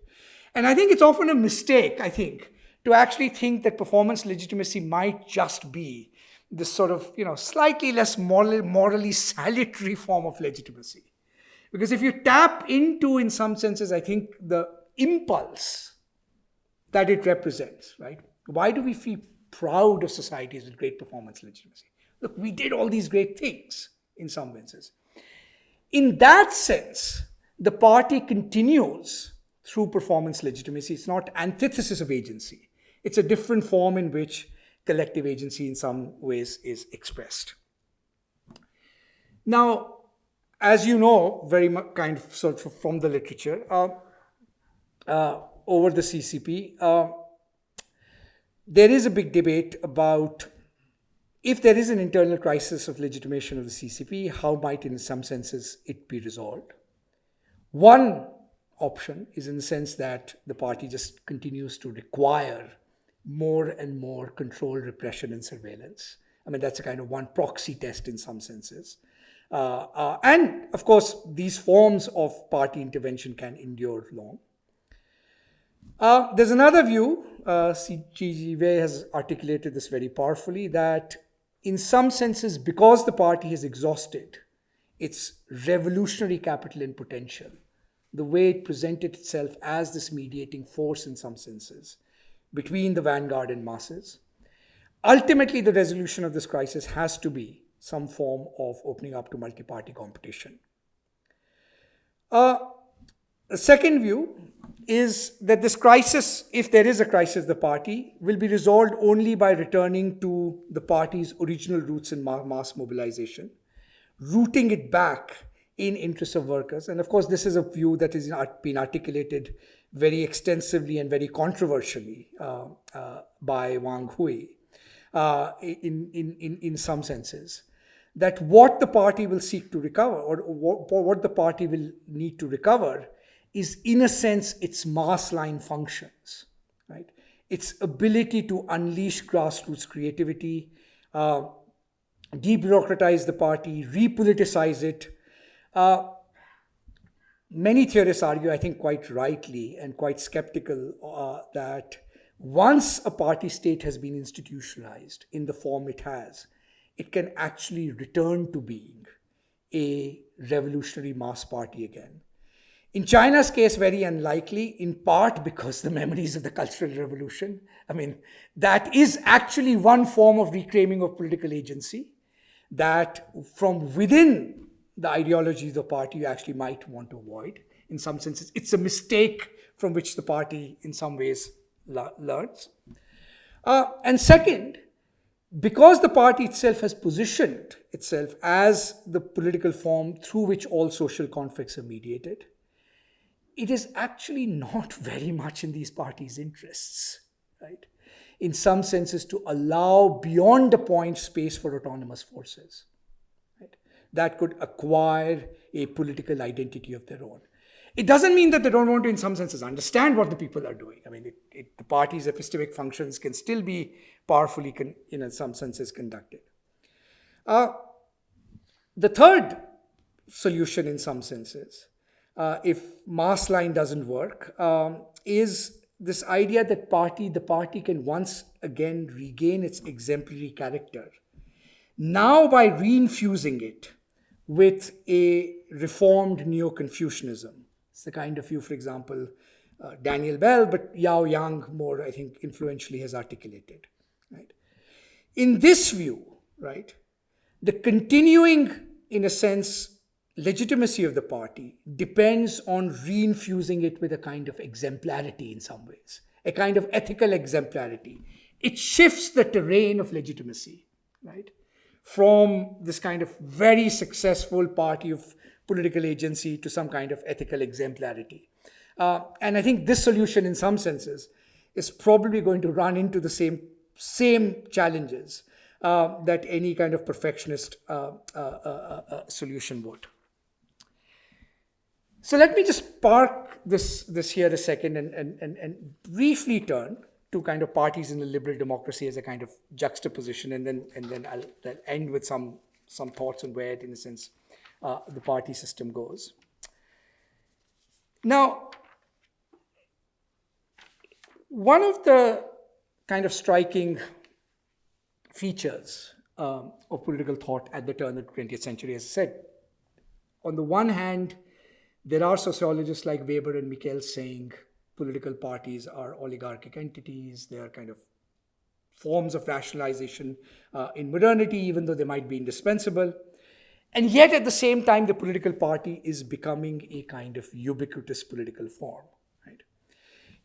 And I think it's often a mistake, to actually think that performance legitimacy might just be this sort of, slightly less morally salutary form of legitimacy. Because if you tap into, in some senses, I think, the impulse that it represents, right? Why do we feel proud of societies with great performance legitimacy? Look, we did all these great things, in some senses. In that sense, the party continues through performance legitimacy. It's not antithesis of agency. It's a different form in which collective agency in some ways is expressed. Now, as you know, very much kind of sort of from the literature, over the CCP, there is a big debate about if there is an internal crisis of legitimation of the CCP, how might in some senses it be resolved? One option is in the sense that the party just continues to require more and more control, repression, and surveillance, I mean, that's a kind of one proxy test in some senses. And of course, these forms of party intervention can endure long. There's another view, C.G. Wei has articulated this very powerfully, that in some senses, because the party has exhausted its revolutionary capital and potential, the way it presented itself as this mediating force in some senses between the vanguard and masses, ultimately the resolution of this crisis has to be some form of opening up to multi-party competition. The second view is that this crisis, if there is a crisis, the party will be resolved only by returning to the party's original roots in mass mobilization, rooting it back in interests of workers. And of course, this is a view that has been articulated very extensively and very controversially by Wang Hui in some senses, that what the party will seek to recover, or what the party will need to recover, is in a sense its mass line functions, right? Its ability to unleash grassroots creativity, debureaucratize the party, repoliticize it. Many theorists argue, I think quite rightly and quite skeptical, that once a party state has been institutionalized in the form it has, it can actually return to being a revolutionary mass party again. In China's case, very unlikely, in part because the memories of the Cultural Revolution. I mean, that is actually one form of reclaiming of political agency that from within the ideology of the party you actually might want to avoid. In some senses, it's a mistake from which the party in some ways learns. And second, because the party itself has positioned itself as the political form through which all social conflicts are mediated, it is actually not very much in these parties' interests, right? In some senses, to allow beyond a point space for autonomous forces, right, that could acquire a political identity of their own. It doesn't mean that they don't want to, in some senses, understand what the people are doing. I mean, the party's epistemic functions can still be powerfully, in some senses, conducted. The third solution, in some senses, if mass line doesn't work, is this idea that the party can once again regain its exemplary character, now by reinfusing it with a reformed Neo-Confucianism. It's the kind of view, for example, Daniel Bell, but Yao Yang more, I think, influentially has articulated. Right? In this view, right, the continuing, in a sense, legitimacy of the party depends on reinfusing it with a kind of exemplarity in some ways, a kind of ethical exemplarity. It shifts the terrain of legitimacy, right, from this kind of very successful party of political agency to some kind of ethical exemplarity. And I think this solution, in some senses, is probably going to run into the same challenges that any kind of perfectionist solution would. So let me just park this here a second and briefly turn to kind of parties in a liberal democracy as a kind of juxtaposition, and then I'll end with some thoughts on where, in a sense, the party system goes. Now, one of the kind of striking features of political thought at the turn of the 20th century, as I said, on the one hand, there are sociologists like Weber and Michel saying political parties are oligarchic entities. They are kind of forms of rationalization in modernity, even though they might be indispensable. And yet, at the same time, the political party is becoming a kind of ubiquitous political form. Right?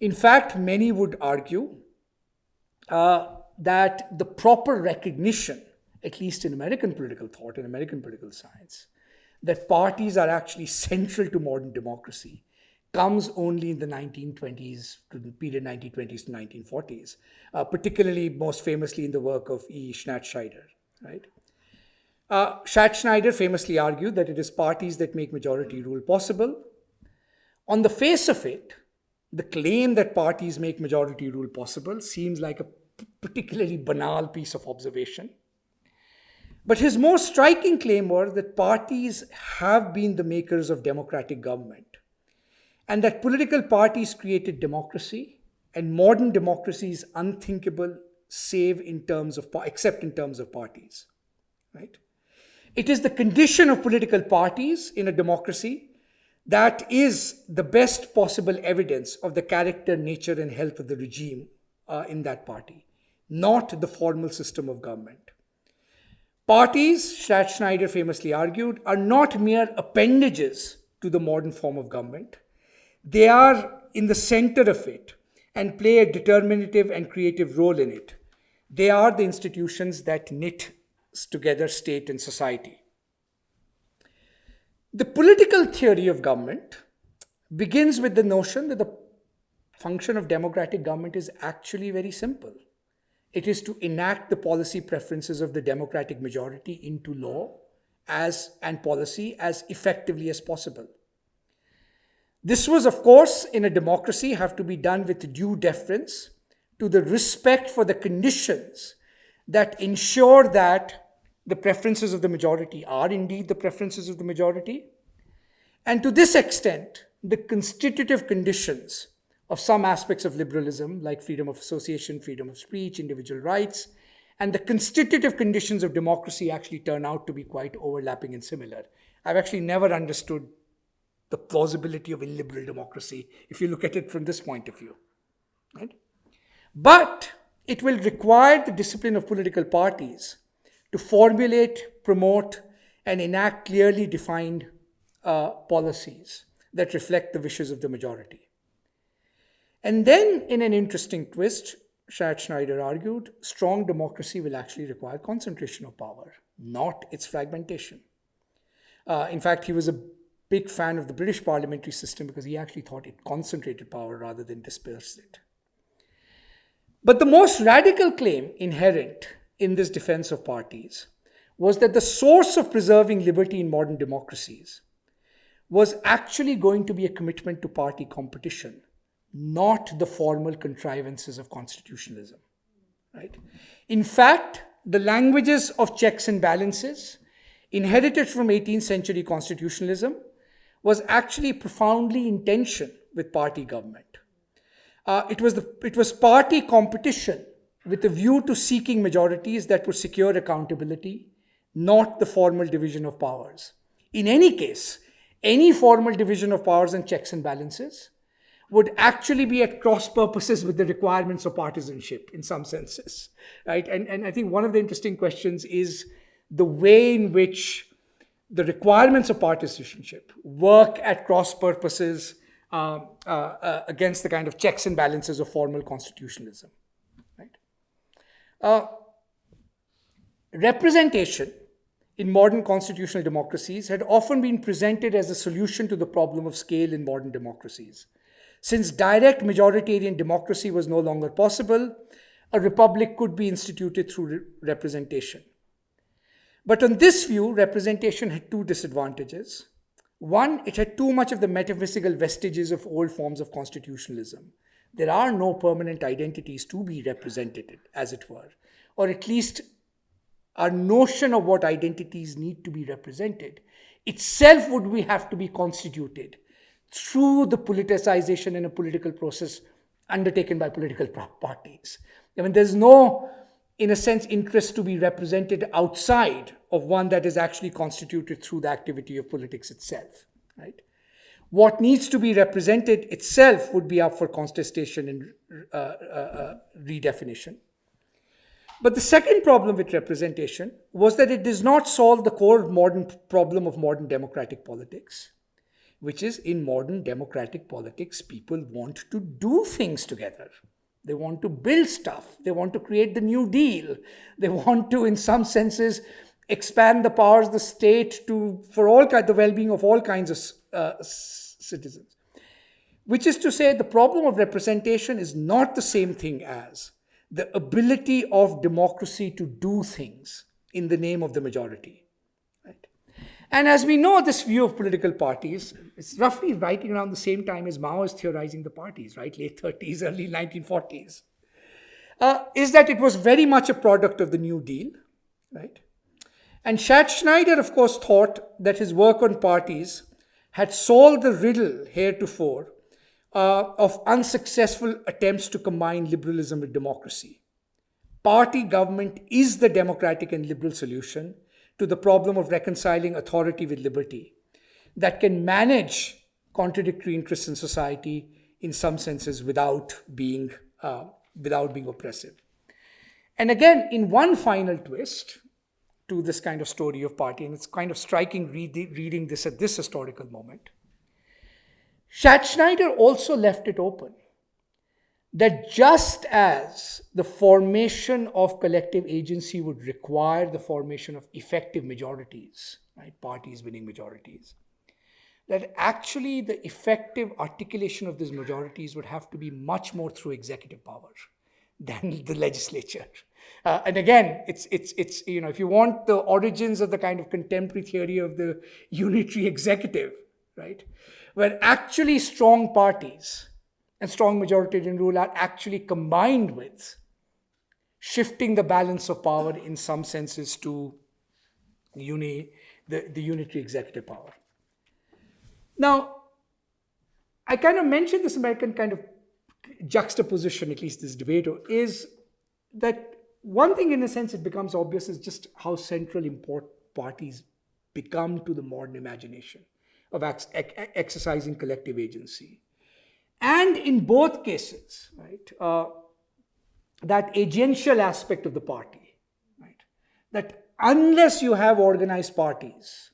In fact, many would argue that the proper recognition, at least in American political thought and American political science, that parties are actually central to modern democracy comes only in the 1920s, to the period 1920s to 1940s, particularly most famously in the work of E. Schnatschneider. Right? Schnatschneider famously argued that it is parties that make majority rule possible. On the face of it, the claim that parties make majority rule possible seems like a particularly banal piece of observation. But his most striking claim was that parties have been the makers of democratic government, and that political parties created democracy, and modern democracy is unthinkable except in terms of parties. Right? It is the condition of political parties in a democracy that is the best possible evidence of the character, nature, and health of the regime in that party, not the formal system of government. Parties, Schneider famously argued, are not mere appendages to the modern form of government. They are in the center of it and play a determinative and creative role in it. They are the institutions that knit together state and society. The political theory of government begins with the notion that the function of democratic government is actually very simple. It is to enact the policy preferences of the democratic majority into law and policy as effectively as possible. This was, of course, in a democracy, have to be done with due deference to the respect for the conditions that ensure that the preferences of the majority are indeed the preferences of the majority. And to this extent, the constitutive conditions of some aspects of liberalism, like freedom of association, freedom of speech, individual rights, and the constitutive conditions of democracy actually turn out to be quite overlapping and similar. I've actually never understood the plausibility of illiberal democracy if you look at it from this point of view. Right? But it will require the discipline of political parties to formulate, promote, and enact clearly defined policies that reflect the wishes of the majority. And then, in an interesting twist, Schneider argued, strong democracy will actually require concentration of power, not its fragmentation. In fact, he was a big fan of the British parliamentary system because he actually thought it concentrated power rather than dispersed it. But the most radical claim inherent in this defense of parties was that the source of preserving liberty in modern democracies was actually going to be a commitment to party competition, not the formal contrivances of constitutionalism. Right? In fact, the languages of checks and balances inherited from 18th century constitutionalism was actually profoundly in tension with party government. It was party competition with a view to seeking majorities that would secure accountability, not the formal division of powers. In any case, any formal division of powers and checks and balances would actually be at cross purposes with the requirements of partisanship in some senses, right? And I think one of the interesting questions is the way in which the requirements of partisanship work at cross purposes against the kind of checks and balances of formal constitutionalism, right? Representation in modern constitutional democracies had often been presented as a solution to the problem of scale in modern democracies. Since direct majoritarian democracy was no longer possible, a republic could be instituted through representation. But on this view, representation had two disadvantages. One, it had too much of the metaphysical vestiges of old forms of constitutionalism. There are no permanent identities to be represented, as it were, or at least our notion of what identities need to be represented itself would have to be constituted through the politicization in a political process undertaken by political parties. I mean, there's no, in a sense, interest to be represented outside of one that is actually constituted through the activity of politics itself, right? What needs to be represented itself would be up for contestation and redefinition. But the second problem with representation was that it does not solve the core modern problem of modern democratic politics, which is in modern democratic politics, people want to do things together. They want to build stuff. They want to create the New Deal. They want to, in some senses, expand the powers of the state for the well-being of all kinds of citizens. Which is to say, the problem of representation is not the same thing as the ability of democracy to do things in the name of the majority. Right? And as we know, this view of political parties is roughly right around the same time as Mao is theorizing the parties, right? Late 30s, early 1940s. Is that it was very much a product of the New Deal, right? And Schneider, of course, thought that his work on parties had solved the riddle heretofore of unsuccessful attempts to combine liberalism with democracy. Party government is the democratic and liberal solution to the problem of reconciling authority with liberty that can manage contradictory interests in society in some senses without being oppressive. And again, in one final twist to this kind of story of party, and it's kind of striking reading this at this historical moment, Schneider also left it open that just as the formation of collective agency would require the formation of effective majorities, right, parties winning majorities, that actually the effective articulation of these majorities would have to be much more through executive power than the legislature. And again, it's if you want the origins of the kind of contemporary theory of the unitary executive, right, where actually strong parties and strong majoritarian rule are actually combined with shifting the balance of power in some senses to the unitary executive power. Now, I kind of mentioned this American kind of juxtaposition, at least this debate, is that one thing in a sense it becomes obvious is just how central parties become to the modern imagination of exercising collective agency. And in both cases, right, that agential aspect of the party, right, that unless you have organized parties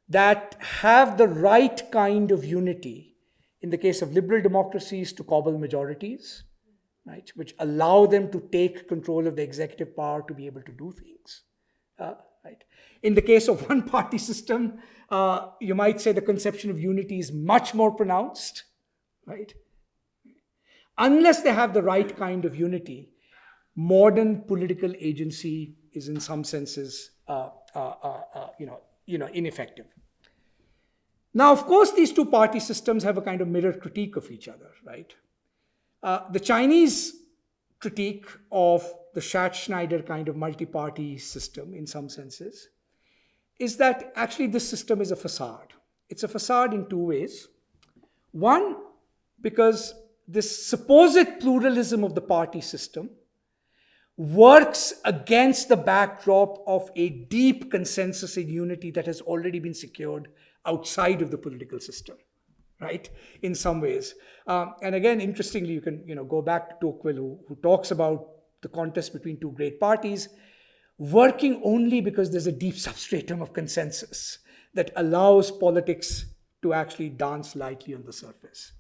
that have the right kind of unity, in the case of liberal democracies, to cobble majorities, right, which allow them to take control of the executive power to be able to do things. Right. In the case of one-party system, you might say the conception of unity is much more pronounced, right? Unless they have the right kind of unity, modern political agency is in some senses, ineffective. Now, of course, these two party systems have a kind of mirror critique of each other, right? The Chinese critique of the Schneider kind of multi-party system, in some senses, is that actually this system is a facade. It's a facade in two ways. One, because this supposed pluralism of the party system works against the backdrop of a deep consensus in unity that has already been secured outside of the political system, right, in some ways. And again, interestingly, you can go back to Tocqueville, who talks about the contest between two great parties working only because there's a deep substratum of consensus that allows politics to actually dance lightly on the surface.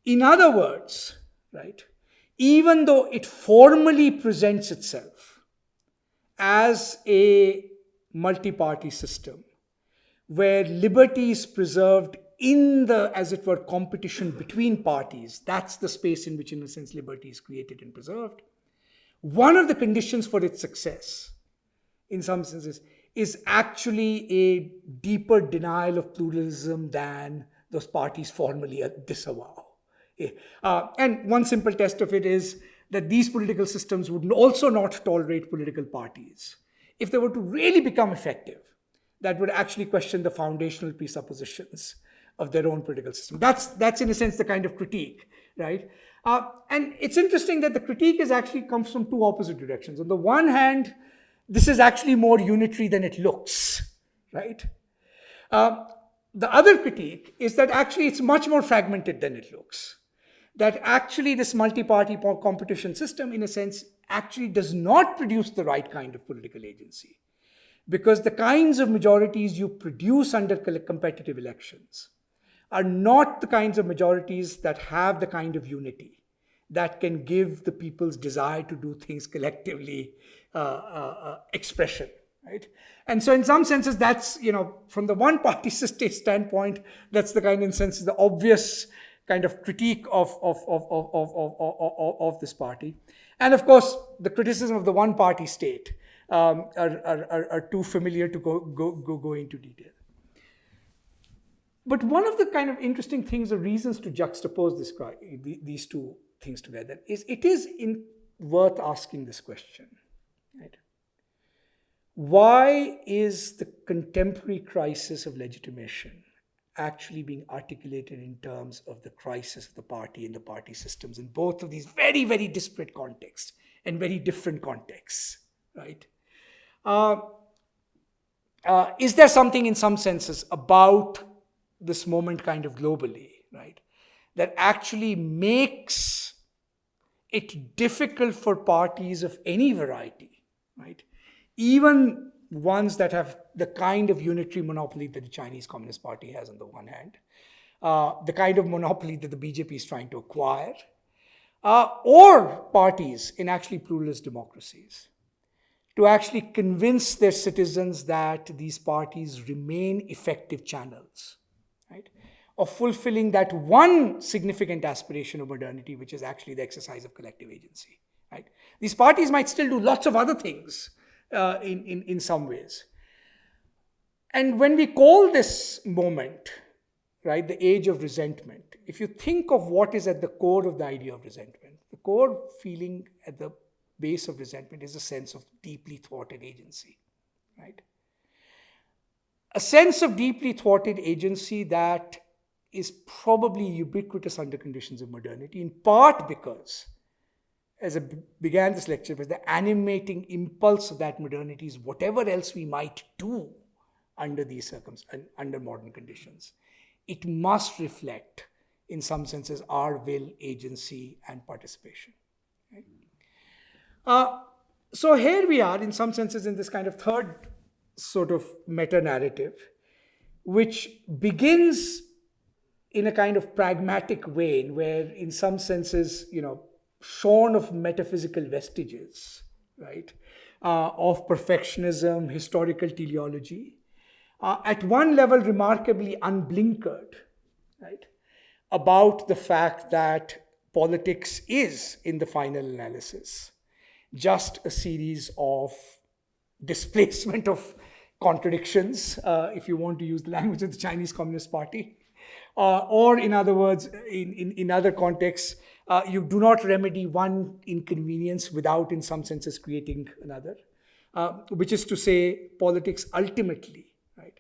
In other words, right, even though it formally presents itself as a multi-party system where liberty is preserved in the, as it were, competition between parties, that's the space in which, in a sense, liberty is created and preserved. One of the conditions for its success, in some senses, is actually a deeper denial of pluralism than those parties formally disavow. And one simple test of it is that these political systems would also not tolerate political parties. If they were to really become effective, that would actually question the foundational presuppositions of their own political system. That's in a sense the kind of critique, right? And it's interesting that the critique actually comes from two opposite directions. On the one hand, this is actually more unitary than it looks, right? The other critique is that actually it's much more fragmented than it looks. That actually this multi-party competition system, in a sense, actually does not produce the right kind of political agency. Because the kinds of majorities you produce under competitive elections are not the kinds of majorities that have the kind of unity that can give the people's desire to do things collectively expression, right? And so in some senses, that's, from the one-party system standpoint, that's the kind of sense, the obvious kind of critique of this party. And of course, the criticism of the one-party state are too familiar to go into detail. But one of the kind of interesting things or reasons to juxtapose these two things together is it is worth asking this question, right? why is the contemporary crisis of legitimation actually being articulated in terms of the crisis of the party and the party systems in both of these very, very disparate contexts and very different contexts, right? Is there something in some senses about this moment kind of globally, right, that actually makes it difficult for parties of any variety, right, even ones that have the kind of unitary monopoly that the Chinese Communist Party has on the one hand, the kind of monopoly that the BJP is trying to acquire, or parties in actually pluralist democracies, to actually convince their citizens that these parties remain effective channels, right, of fulfilling that one significant aspiration of modernity, which is actually the exercise of collective agency, right? These parties might still do lots of other things in some ways. And when we call this moment, right, the age of resentment, if you think of what is at the core of the idea of resentment, the core feeling at the base of resentment is a sense of deeply thwarted agency, right? A sense of deeply thwarted agency that is probably ubiquitous under conditions of modernity, in part because, as I began this lecture, was the animating impulse of that modernity is whatever else we might do under these circumstances, under modern conditions, it must reflect, in some senses, our will, agency, and participation. Right? So here we are, in some senses, in this kind of third sort of meta-narrative, which begins in a kind of pragmatic way, where, in some senses, shorn of metaphysical vestiges, right, of perfectionism, historical teleology, at one level remarkably unblinkered, right, about the fact that politics is, in the final analysis, just a series of displacement of contradictions, if you want to use the language of the Chinese Communist Party, or in other words, in other contexts, you do not remedy one inconvenience without, in some senses, creating another, which is to say, politics ultimately, right,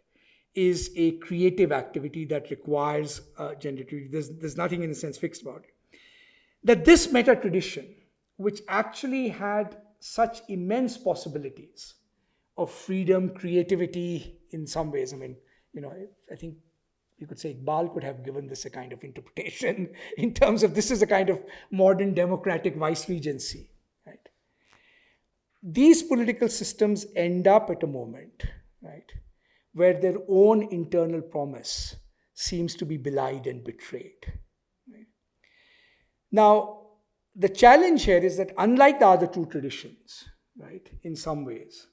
is a creative activity that requires generativity. There's nothing in a sense fixed about it. That this meta tradition, which actually had such immense possibilities of freedom, creativity, in some ways, I think you could say Iqbal could have given this a kind of interpretation in terms of this is a kind of modern democratic vice-regency, right? These political systems end up at a moment, right, where their own internal promise seems to be belied and betrayed. Right? Now, the challenge here is that unlike the other two traditions, right, in some ways,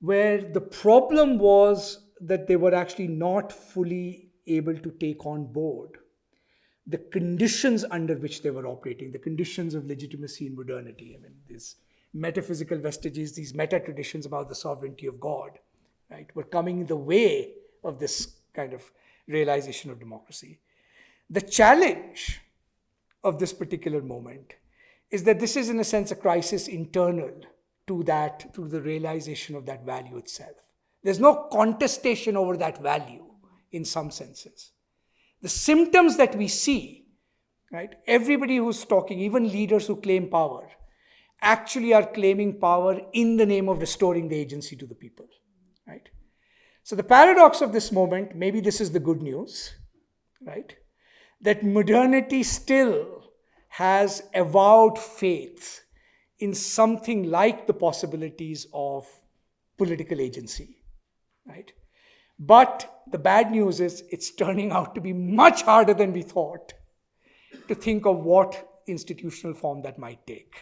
where the problem was that they were actually not fully able to take on board the conditions under which they were operating, the conditions of legitimacy and modernity. These metaphysical vestiges, these meta-traditions about the sovereignty of God, right, were coming in the way of this kind of realization of democracy. The challenge of this particular moment is that this is, in a sense, a crisis internal to the realization of that value itself. There's no contestation over that value, in some senses. The symptoms that we see, right, everybody who's talking, even leaders who claim power, actually are claiming power in the name of restoring the agency to the people, right? So the paradox of this moment, maybe this is the good news, right, that modernity still has avowed faith in something like the possibilities of political agency, right? But the bad news is it's turning out to be much harder than we thought to think of what institutional form that might take.